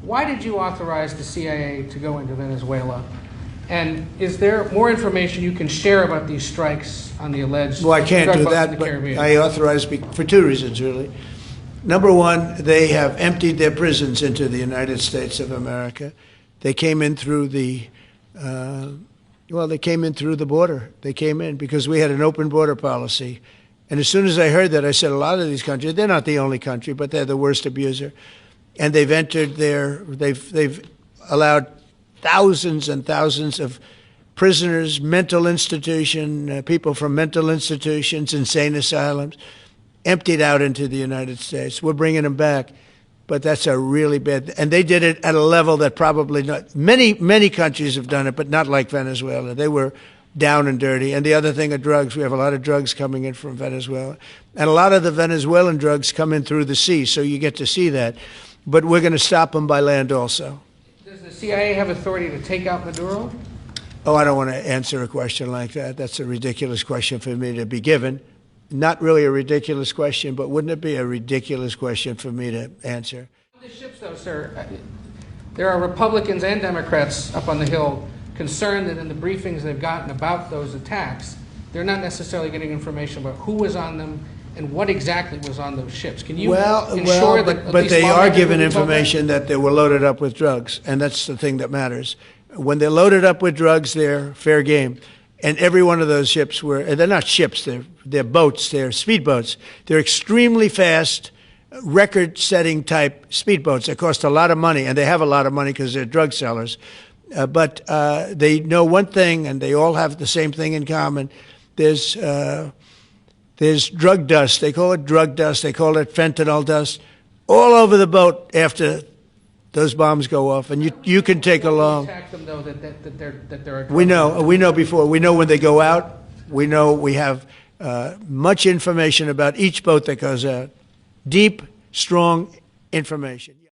Why did you authorize the CIA to go into Venezuela? And is there more information you can share about these strikes on the alleged Well, I can't do drug busts in that, the but Caribbean? I authorized for two reasons, really. Number one, they have emptied their prisons into the United States of America. They came in through the, they came in through the border. They came in because we had an open border policy. And as soon as I heard that, I said, a lot of these countries, they're not the only country, but they're the worst abuser. And they've entered they've allowed thousands and thousands of prisoners, mental institution, people from mental institutions, insane asylums, emptied out into the United States. We're bringing them back, but that's a really bad, and they did it at a level that probably not, many countries have done it, but not like Venezuela. They were down and dirty. And the other thing are drugs. We have a lot of drugs coming in from Venezuela. And a lot of the Venezuelan drugs come in through the sea, so you get to see that. But we're going to stop them by land also. Does the CIA have authority to take out Maduro? Oh, I don't want to answer a question like that. That's a ridiculous question for me to be given. Not really a ridiculous question, but wouldn't it be a ridiculous question for me to answer? The ships, though, sir, there are Republicans and Democrats up on the Hill concerned that in the briefings they've gotten about those attacks, they're not necessarily getting information about who was on them and what exactly was on those ships. Can you ensure that? But they are given information that they were loaded up with drugs, and that's the thing that matters. When they're loaded up with drugs, they're fair game. And every one of those ships they're not ships, they're boats, they're speedboats. They're extremely fast, record-setting type speedboats. They cost a lot of money, and they have a lot of money because they're drug sellers. But they know one thing, and they all have the same thing in common. There's drug dust. They call it drug dust. They call it fentanyl dust all over the boat after those bombs go off. And you can take along. Attack them, though, that they're a We know before. We know when they go out. We know we have much information about each boat that goes out. Deep, strong information.